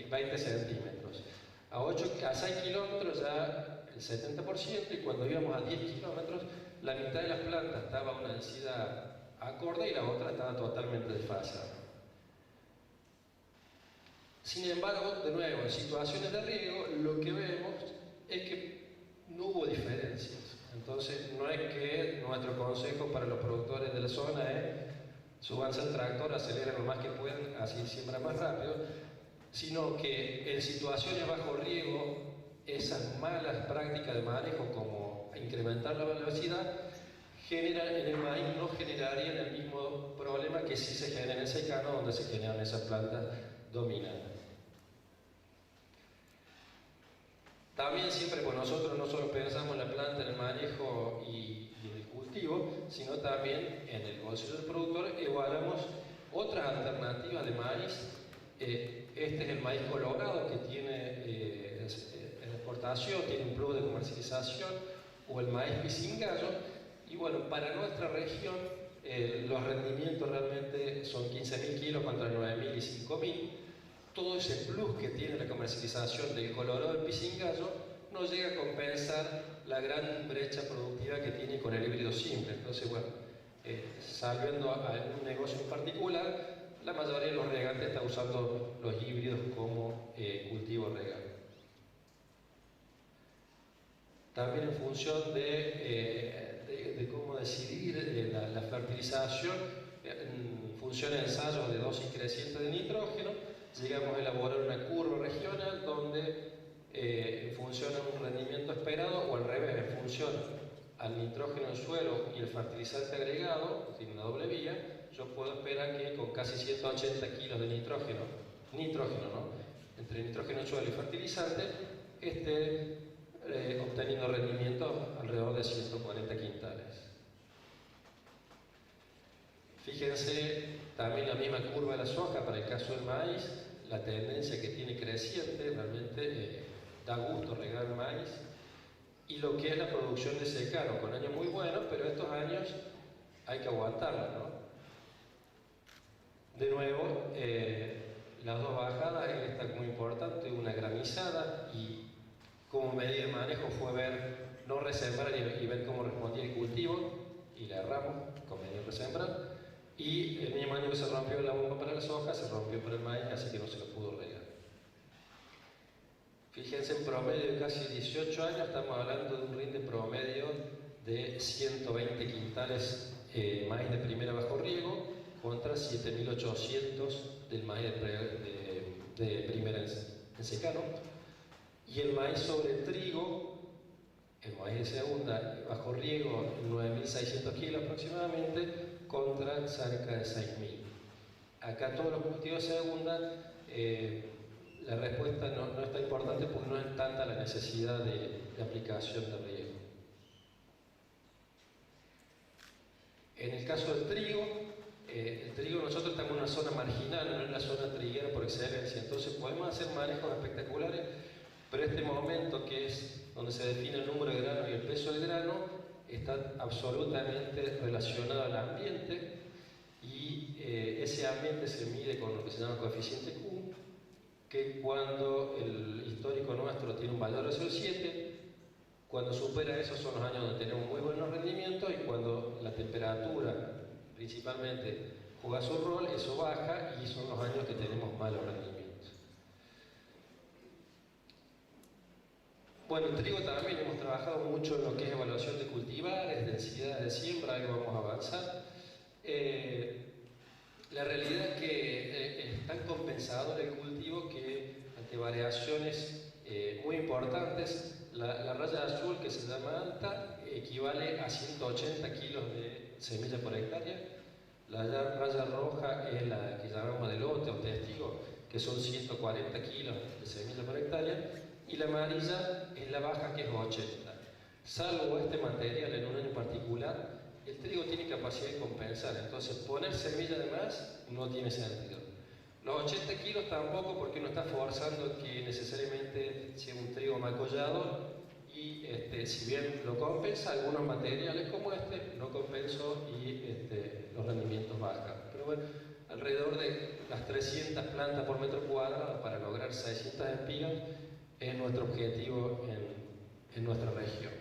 20 centímetros. A 6 kilómetros ya el 70%, y cuando íbamos a 10 kilómetros, la mitad de las plantas estaba a una densidad acorde y la otra estaba totalmente desfasada. Sin embargo, de nuevo, en situaciones de riego, lo que vemos es que no hubo diferencias. Entonces, no es que nuestro consejo para los productores de la zona es súbanse al tractor, aceleren lo más que puedan, así siembran más rápido, sino que en situaciones bajo riego, esas malas prácticas de manejo, como incrementar la velocidad, en el maíz no generarían el mismo problema que si se genera en el secano, donde se generan esas plantas dominantes. También siempre, pues nosotros no solo pensamos en la planta, en el manejo y en el cultivo, sino también en el bolsillo del productor, evaluamos otras alternativas de maíz. Este es el maíz colorado que tiene en exportación, tiene un plus de comercialización, o el maíz pisingallo. Y bueno, para nuestra región los rendimientos realmente son 15.000 kilos contra 9.000 y 5.000. Todo ese plus que tiene la comercialización del colorado del pisingallo no llega a compensar la gran brecha productiva que tiene con el híbrido simple. Entonces, bueno, salvando a algún negocio en particular, la mayoría de los regantes está usando los híbridos como cultivo regal. También en función de cómo decidir la fertilización, en función de ensayos de dosis creciente de nitrógeno, llegamos a elaborar una curva regional donde en función a un rendimiento esperado, o al revés, en función al nitrógeno en suelo y el fertilizante agregado, tiene una doble vía, yo puedo esperar que con casi 180 kilos de nitrógeno, ¿no?, entre nitrógeno en suelo y fertilizante, esté obteniendo rendimientos alrededor de 140 quintales. Fíjense también la misma curva de la soja para el caso del maíz, la tendencia que tiene creciente, realmente da gusto regar el maíz, y lo que es la producción de secano, con años muy buenos, pero estos años hay que aguantarla, ¿no? De nuevo, las dos bajadas, esta muy importante, una granizada, y como medida de manejo fue no resembrar y ver cómo respondía el cultivo, y le erramos con medio resembrar, y el mismo año que se rompió la bomba para la soja, se rompió para el maíz, así que no se lo pudo regar. Fíjense, en promedio de casi 18 años estamos hablando de un rinde promedio de 120 quintales maíz de primera bajo riego contra 7.800 del maíz de primera en secano. Y el maíz sobre trigo, el maíz de segunda bajo riego, 9.600 kilos aproximadamente, contra cerca de 6.000. Acá todos los cultivos de segunda, la respuesta no es tan importante porque no es tanta la necesidad de aplicación de riego. En el caso del trigo, el trigo nosotros estamos en una zona marginal, no en la zona triguera por excelencia, entonces podemos hacer manejos espectaculares, pero este momento, que es donde se define el número de grano y el peso del grano, está absolutamente relacionado al ambiente, y ese ambiente se mide con lo que se llama coeficiente Q, que cuando el histórico nuestro tiene un valor de 0,7, cuando supera eso son los años donde tenemos muy buenos rendimientos, y cuando la temperatura principalmente juega su rol, eso baja, y son los años que tenemos malos rendimientos. Bueno, en trigo también hemos trabajado mucho en lo que es evaluación de cultivares, densidad de siembra, ahí vamos a avanzar. La realidad es que es tan compensador el cultivo que ante variaciones muy importantes, la raya azul, que se llama alta, equivale a 180 kilos de semilla por hectárea. La raya roja es la que llamamos de lote o testigo, que son 140 kilos de semilla por hectárea, y la amarilla es la baja, que es 80. Salvo este material en un año particular, el trigo tiene capacidad de compensar, entonces poner semilla de más no tiene sentido. Los 80 kilos tampoco, porque no está forzando que necesariamente sea un trigo macollado, y si bien lo compensa, algunos materiales como este no compensó y los rendimientos bajan. Pero bueno, alrededor de las 300 plantas por metro cuadrado para lograr 600 espigas es nuestro objetivo en nuestra región.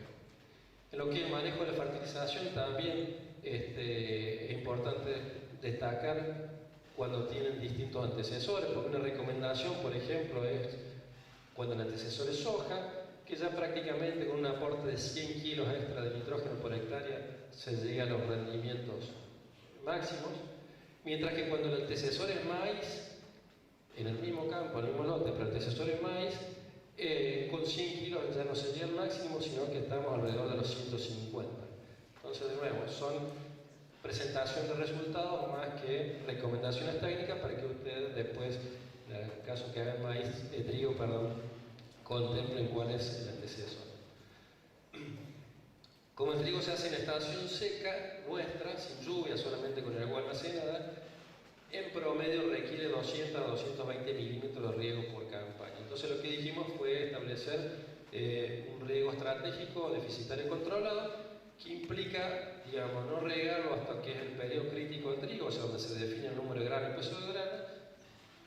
En lo que es el manejo de la fertilización también es importante destacar cuando tienen distintos antecesores, porque una recomendación, por ejemplo, es cuando el antecesor es soja, que ya prácticamente con un aporte de 100 kilos extra de nitrógeno por hectárea se llega a los rendimientos máximos, mientras que cuando el antecesor es maíz, en el mismo campo, en el mismo lote, pero el antecesor es maíz, con 100 kilos ya no sería el máximo, sino que estamos alrededor de los 150. Entonces, de nuevo, son presentación de resultados más que recomendaciones técnicas para que ustedes después, en el caso que hagan maíz, trigo, contemplen cuál es el antecesor. Como el trigo se hace en estación seca, nuestra, sin lluvia, solamente con el agua almacenada, en promedio requiere 200 a 220 milímetros de riego por campaña. Entonces lo que dijimos fue establecer un riego estratégico deficitario y controlado, que implica, digamos, no regarlo hasta que es el periodo crítico del trigo, o sea, donde se define el número de grano y peso de grano.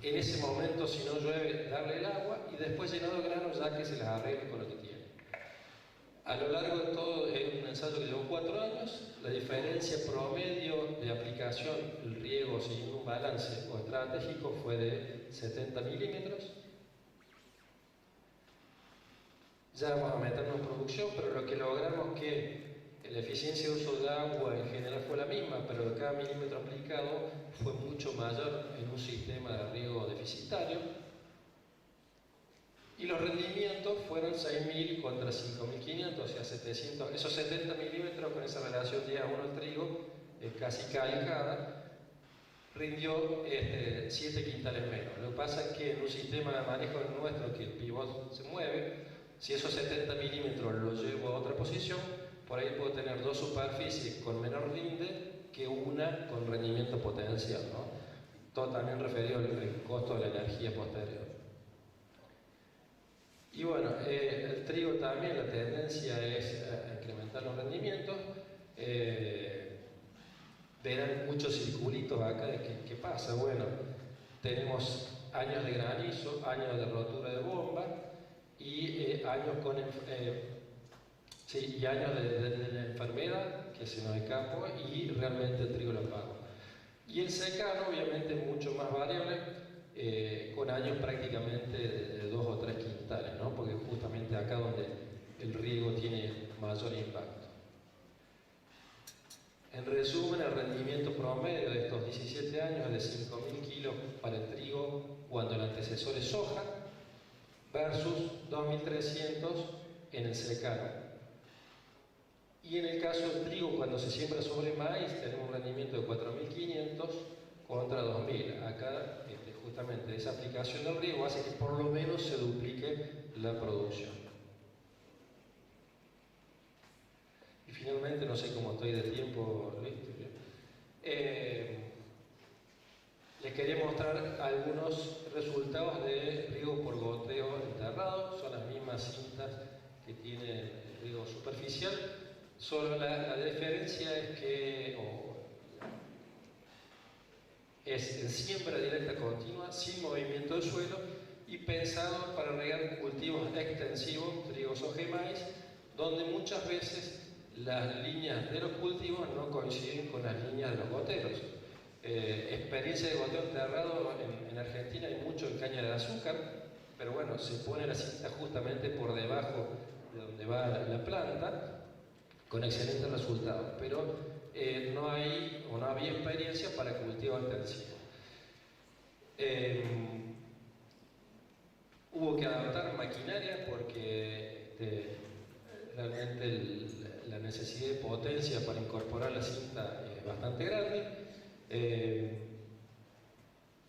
En ese momento, si no llueve, darle el agua y después llenado de grano ya que se las arregle con lo que tiene. A lo largo de todo, es un ensayo que llevó 4 años, la diferencia promedio de aplicación, el riego siguiendo un balance o estratégico fue de 70 milímetros. Ya vamos a meternos en producción, pero lo que logramos que la eficiencia de uso de agua en general fue la misma, pero de cada milímetro aplicado fue mucho mayor en un sistema de riego deficitario. Y los rendimientos fueron 6.000 contra 5.500, o sea, 700. Esos 70 milímetros con esa relación 10 a 1 al trigo, casi calcada, rindió 7 quintales menos. Lo que pasa es que en un sistema de manejo nuestro, que el pivot se mueve, si esos 70 milímetros los llevo a otra posición, por ahí puedo tener 2 superficies con menor rinde que una con rendimiento potencial, ¿no? Todo también referido al costo de la energía posterior. Y bueno, el trigo también, la tendencia es a incrementar los rendimientos. Verán muchos circulitos acá de qué pasa. Bueno, tenemos años de granizo, años de rotura de bomba y años con y años de la enfermedad que se nos escapó y realmente el trigo lo pagó. Y el secano, obviamente, mucho más variable, con años prácticamente de 2 o 3 quintales, ¿no? Porque justamente acá donde el riego tiene mayor impacto. En resumen, el rendimiento promedio de estos 17 años es de 5.000 kilos para el trigo cuando el antecesor es soja versus 2.300 en el secano. Y en el caso del trigo, cuando se siembra sobre maíz, tenemos un rendimiento de 4.500 contra 2.000. Acá, justamente, esa aplicación del riego hace que por lo menos se duplique la producción. Y finalmente, no sé cómo estoy de tiempo, Luis. Les quería mostrar algunos resultados de riego por goteo enterrado. Son las mismas cintas que tiene el riego superficial. Solo la diferencia es que es en siembra directa continua, sin movimiento del suelo y pensado para regar cultivos extensivos, trigo, soja y maíz, donde muchas veces las líneas de los cultivos no coinciden con las líneas de los goteros. Experiencia de goteo enterrado en Argentina hay mucho en caña de azúcar, pero bueno, se pone la cinta justamente por debajo de donde va la planta, con excelentes resultados, pero no había experiencia para cultivo intensivo. Hubo que adaptar maquinaria porque realmente la necesidad de potencia para incorporar la cinta es bastante grande.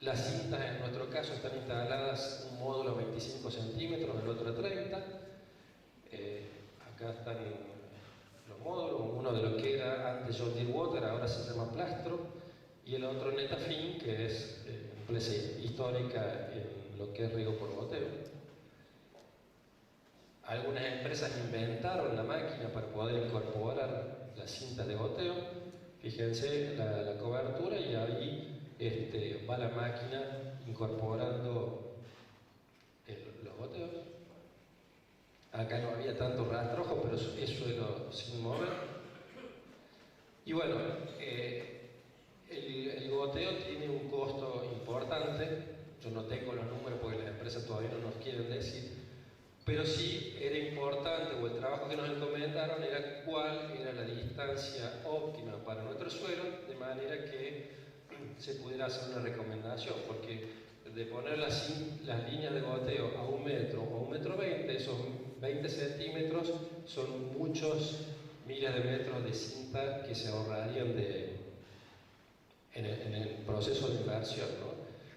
Las cintas en nuestro caso están instaladas un módulo a 25 centímetros, el otro a 30. Acá están los módulos, uno de lo que era antes John Deere Water, ahora se llama Plastro, y el otro Netafim, que es empresa histórica en lo que es riego por goteo. Algunas empresas inventaron la máquina para poder incorporar las cintas de goteo. Fíjense la cobertura y ahí va la máquina incorporando los goteos. Acá no había tanto rastrojo, pero es suelo sin mover. Y bueno, el goteo tiene un costo importante. Yo no tengo los números porque las empresas todavía no nos quieren decir, pero sí era importante, o el trabajo que nos encomendaron era cuál era la distancia óptima para nuestro suelo, de manera que se pudiera hacer una recomendación, porque de poner las líneas de goteo a 1 metro o a 1,20 m, esos 20 centímetros son muchos miles de metros de cinta que se ahorrarían en el proceso de inversión, ¿no?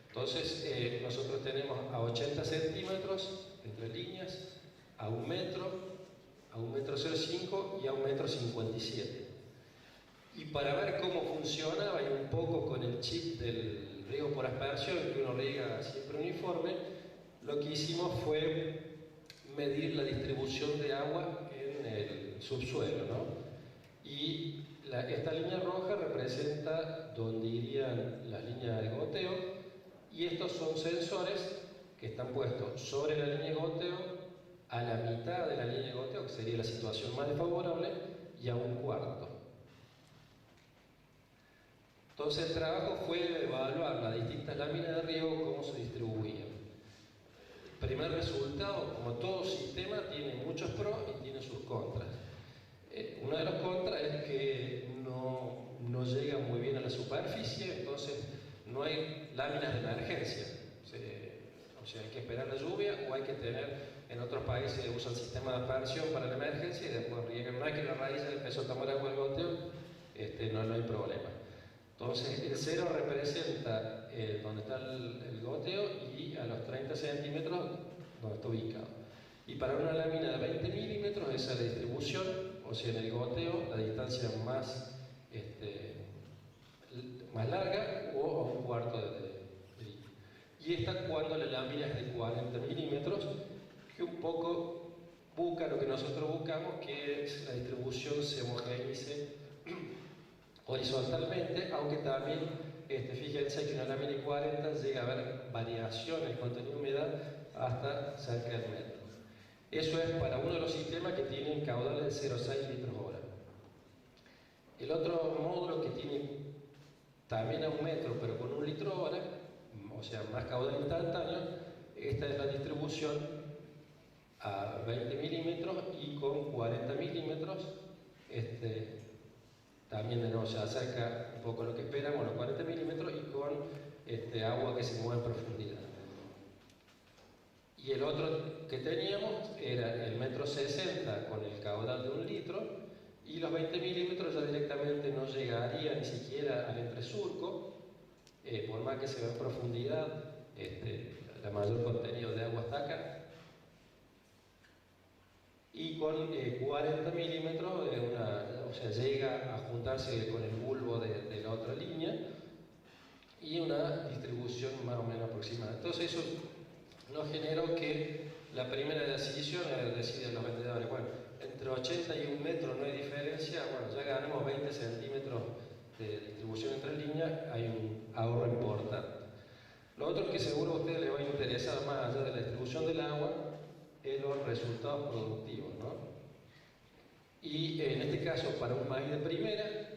Entonces, nosotros tenemos a 80 centímetros entre líneas, a 1 metro, a 1,05 m y a 1,57 m. Y para ver cómo funcionaba y un poco con el chip del riego por aspersión, que uno riega siempre uniforme, lo que hicimos fue medir la distribución de agua en el subsuelo, ¿no? Y esta línea roja representa donde irían las líneas de goteo, y estos son sensores que están puestos sobre la línea de goteo, a la mitad de la línea de goteo, que sería la situación más desfavorable, y a 1/4. Entonces el trabajo fue evaluar las distintas láminas de riego, cómo se distribuían. El primer resultado, como todo sistema, tiene muchos pros y tiene sus contras. Uno de los contras es que no llega muy bien a la superficie, entonces no hay láminas de emergencia. O sea, hay que esperar la lluvia, o hay que tener, en otros países usan sistemas de aspersión para la emergencia y después riegan. No es que la raíz empezó a tomar agua del goteo, no hay problema. Entonces el cero representa donde está el goteo y a los 30 centímetros donde está ubicado. Y para una lámina de 20 milímetros esa es la distribución, o sea, en el goteo la distancia más larga o a 1/4 de línea. Y esta cuando la lámina es de 40 milímetros, que un poco busca lo que nosotros buscamos, que es la distribución se homogeneice horizontalmente, aunque también, fíjense que una lámina de 40 llega a haber variaciones en contenido de humedad hasta cerca del metro. Eso es para uno de los sistemas que tienen caudales de 0,6 litros hora. El otro módulo que tiene también a 1 metro, pero con 1 litro hora, o sea, más caudal instantáneo, esta es la distribución a 20 milímetros y con 40 milímetros, también de nuevo se acerca un poco a lo que esperamos, los 40 milímetros, y con agua que se mueve en profundidad. Y el otro que teníamos era el 1,60 m con el caudal de 1 litro, y los 20 milímetros ya directamente no llegaría ni siquiera al entresurco, por más que se vea en profundidad, la mayor contenido de agua está acá. Y con 40 milímetros, o sea, llega a juntarse con el bulbo de la otra línea, y una distribución más o menos aproximada. Entonces eso nos generó que la primera decisión era decir a los vendedores, bueno, entre 80 y 1 metro no hay diferencia, bueno, ya ganamos 20 centímetros de distribución entre líneas, hay un ahorro importante. Lo otro que seguro a ustedes les va a interesar, más allá de la distribución del agua, es los resultados productivos, ¿no? Y en este caso, para un maíz de primera,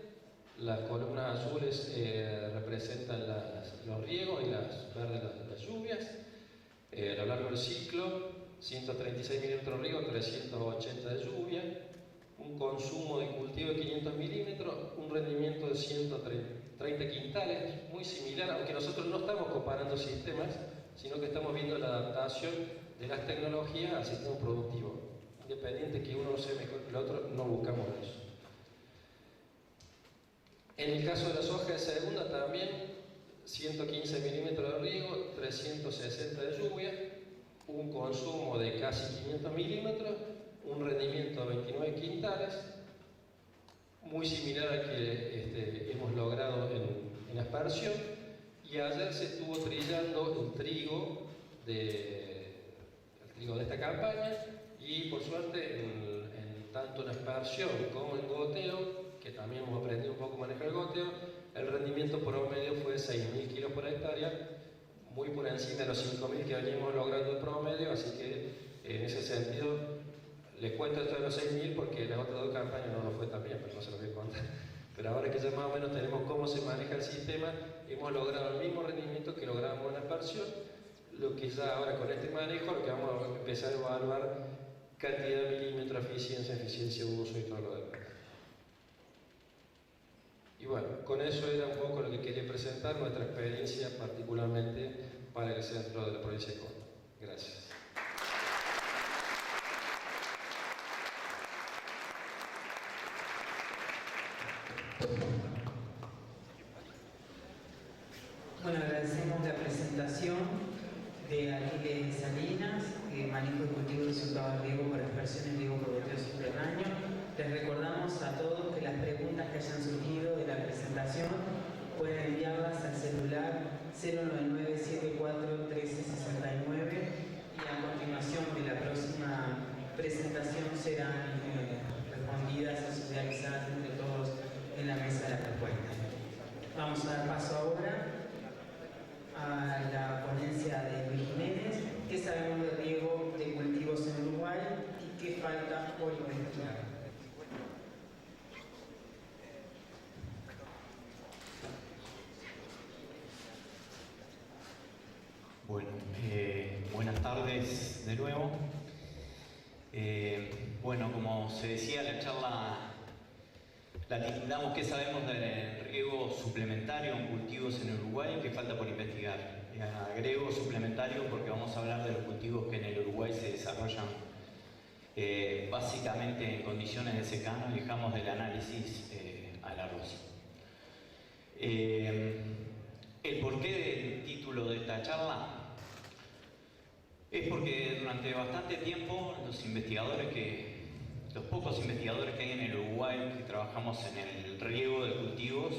las columnas azules representan los riegos y las verdes las lluvias. A lo largo del ciclo, 136 milímetros de riego, 380 de lluvia, un consumo de cultivo de 500 milímetros, un rendimiento de 130 quintales, muy similar, aunque nosotros no estamos comparando sistemas, sino que estamos viendo la adaptación de las tecnologías al sistema productivo. Independiente que uno sea mejor que el otro, no buscamos eso. En el caso de la soja de segunda también, 115 milímetros de riego, 360 de lluvia, un consumo de casi 500 milímetros, un rendimiento de 29 quintales, muy similar al que hemos logrado en aspersión. Y ayer se estuvo trillando el trigo de esta campaña, y por suerte tanto en aspersión como en goteo, que también hemos aprendido un poco a manejar el goteo, el rendimiento promedio fue 6.000 kilos por hectárea, muy por encima de los 5.000 que veníamos logrando el promedio, así que en ese sentido les cuento esto de los 6.000 porque las otras dos campañas no nos fue tan bien, pero no se los voy a contar. Pero ahora que ya más o menos tenemos cómo se maneja el sistema, hemos logrado el mismo rendimiento que logramos en la expansión, lo que ya ahora con este manejo, lo que vamos a empezar a evaluar cantidad de milímetros, eficiencia de uso y todo lo demás. Y bueno, con eso era un poco lo que quería presentar, nuestra experiencia particularmente para el centro de la provincia de Córdoba. Gracias. Bueno, agradecemos la presentación de Aquiles Salinas, manejo de cultivo de resultados de riego para aspersión en riego por goteo subterráneo. Les recordamos a todos que las preguntas que hayan surgido de la presentación pueden enviarlas al celular 099-74-1369 y a continuación de la próxima presentación serán respondidas y socializadas entre todos en la mesa de la respuesta. Vamos a dar paso ahora a la ponencia de Luis Jiménez, ¿qué sabemos de riego de cultivos en Uruguay y qué falta por investigar? Bueno, buenas tardes de nuevo. Bueno, como se decía, la charla la titulamos ¿Qué sabemos del riego suplementario en cultivos en Uruguay y qué falta por investigar? Agrego suplementario porque vamos a hablar de los cultivos que en el Uruguay se desarrollan básicamente en condiciones de secano y dejamos del análisis al arroz. El porqué del título de esta charla es porque durante bastante tiempo los pocos investigadores que hay en el Uruguay que trabajamos en el riego de cultivos,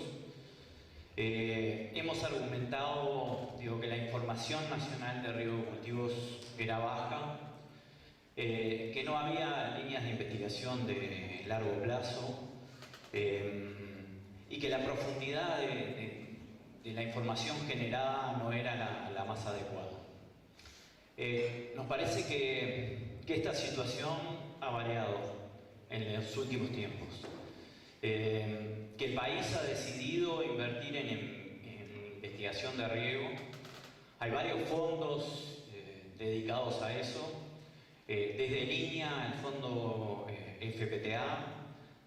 hemos argumentado que la información nacional de riego de cultivos era baja, que no había líneas de investigación de largo plazo y que la profundidad de la información generada no era la más adecuada. Nos parece que esta situación ha variado en los últimos tiempos. Que el país ha decidido invertir en investigación de riego. Hay varios fondos dedicados a eso. Desde línea el fondo FPTA,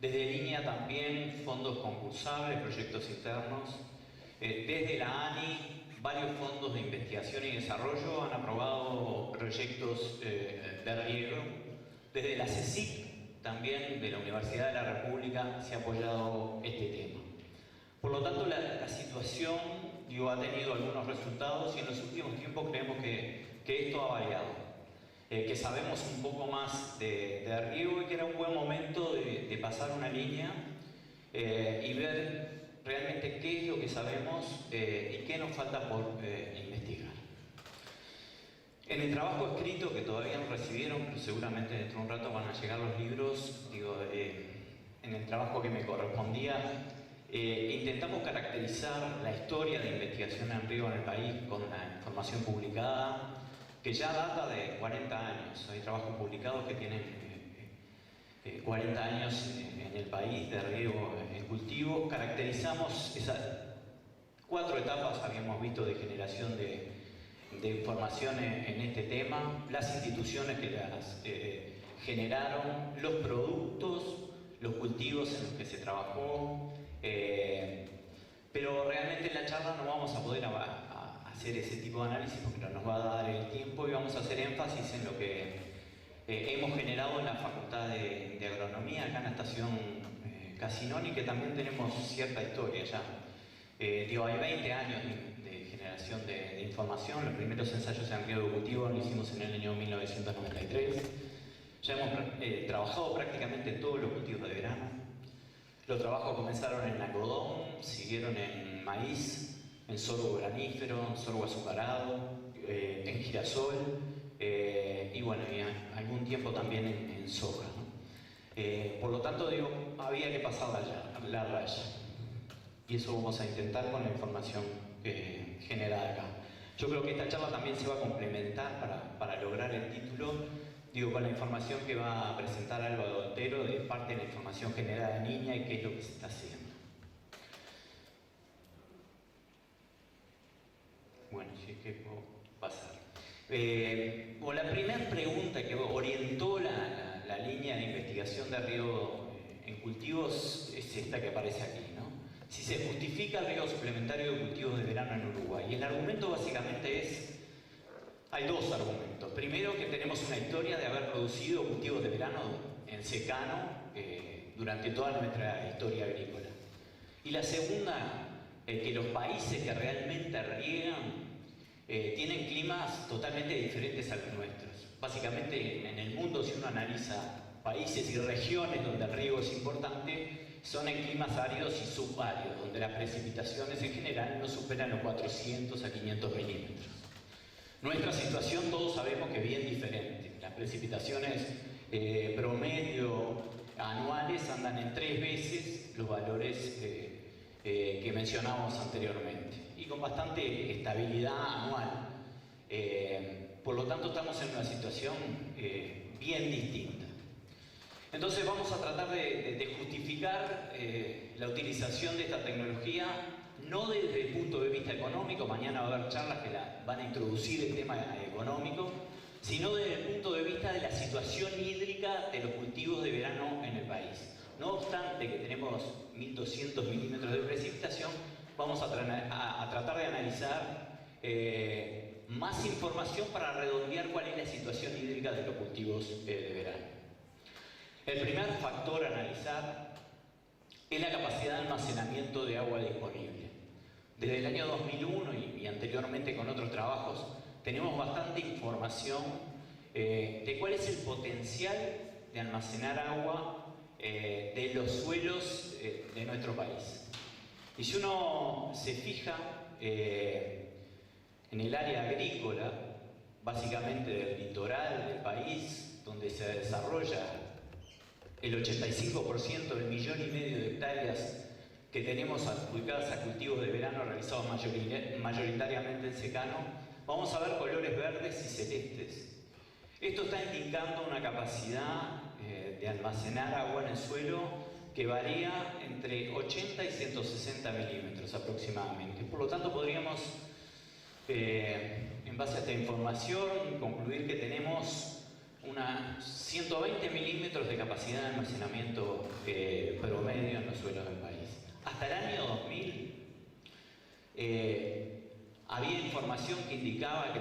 desde línea también fondos concursables, proyectos internos. Desde la ANI, varios fondos de investigación y desarrollo han aprobado proyectos de riego. Desde la CSIC, también de la Universidad de la República, se ha apoyado este tema. Por lo tanto, la situación ha tenido algunos resultados y en los últimos tiempos creemos que esto ha variado. Que sabemos un poco más de riego y que era un buen momento de pasar una línea y ver realmente qué es lo que sabemos y qué nos falta por investigar. En el trabajo escrito, que todavía no recibieron, pero seguramente dentro de un rato van a llegar los libros, en el trabajo que me correspondía, intentamos caracterizar la historia de investigación en riego en el país con la información publicada, que ya data de 40 años. Hay trabajos publicados que tienen 40 años en el país de riego en cultivo. Caracterizamos esas 4 etapas, habíamos visto, de generación de información en este tema, las instituciones que las generaron, los productos, los cultivos en los que se trabajó, pero realmente en la charla no vamos a poder hacer ese tipo de análisis porque no nos va a dar el tiempo y vamos a hacer énfasis en lo que hemos generado en la Facultad de Agronomía, acá en la estación Casinoni, que también tenemos cierta historia ya. Hay 20 años de generación de información. Los primeros ensayos en riego de cultivo lo hicimos en el año 1993. Ya hemos trabajado prácticamente todos los cultivos de verano. Los trabajos comenzaron en algodón, siguieron en maíz, en sorgo granífero, en sorgo azucarado, en girasol y bueno, y algún tiempo también en soja, ¿no? Por lo tanto, había que pasar la raya. Y eso vamos a intentar con la información generada acá. Yo creo que esta charla también se va a complementar para lograr el título, digo, con la información que va a presentar Álvaro Otero de parte de la información generada de niña y qué es lo que se está haciendo. Bueno, si es que puedo pasar. La primera pregunta que orientó la línea de investigación de riego en cultivos es esta que aparece aquí, ¿no? Si se justifica el riego suplementario de cultivos de verano en Uruguay. Y el argumento básicamente es, hay dos argumentos. Primero, que tenemos una historia de haber producido cultivos de verano en secano durante toda nuestra historia agrícola. Y la segunda, que los países que realmente riegan tienen climas totalmente diferentes a los nuestros. Básicamente, en el mundo, si uno analiza países y regiones donde el riego es importante, son en climas áridos y subáridos, donde las precipitaciones en general no superan los 400 a 500 milímetros. Nuestra situación todos sabemos que es bien diferente. Las precipitaciones promedio anuales andan en 3 veces los valores que mencionamos anteriormente y con bastante estabilidad anual. Por lo tanto, estamos en una situación bien distinta. Entonces vamos a tratar de justificar la utilización de esta tecnología, no desde el punto de vista económico, mañana va a haber charlas que van a introducir el tema económico, sino desde el punto de vista de la situación hídrica de los cultivos de verano en el país. No obstante que tenemos 1.200 milímetros de precipitación, vamos a tratar de analizar más información para redondear cuál es la situación hídrica de los cultivos de verano. El primer factor a analizar es la capacidad de almacenamiento de agua disponible. Desde el año 2001 y anteriormente con otros trabajos, tenemos bastante información de cuál es el potencial de almacenar agua de los suelos de nuestro país. Y si uno se fija en el área agrícola, básicamente del litoral del país, donde se desarrolla el 85% del 1,5 millones de hectáreas que tenemos adjudicadas a cultivos de verano realizados mayoritariamente en secano, vamos a ver colores verdes y celestes. Esto está indicando una capacidad de almacenar agua en el suelo que varía entre 80 y 160 milímetros aproximadamente. Por lo tanto, podríamos, en base a esta información, concluir que tenemos unas 120 milímetros de capacidad de almacenamiento promedio en los suelos del país. Hasta el año 2000 había información que indicaba que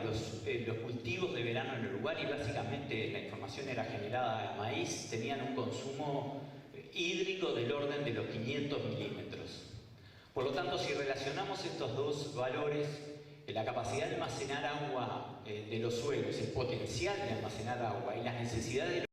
los cultivos de verano en Uruguay, y básicamente la información era generada al maíz, tenían un consumo hídrico del orden de los 500 milímetros. Por lo tanto, si relacionamos estos dos valores, la capacidad de almacenar agua de los suelos, el potencial de almacenar agua y las necesidades de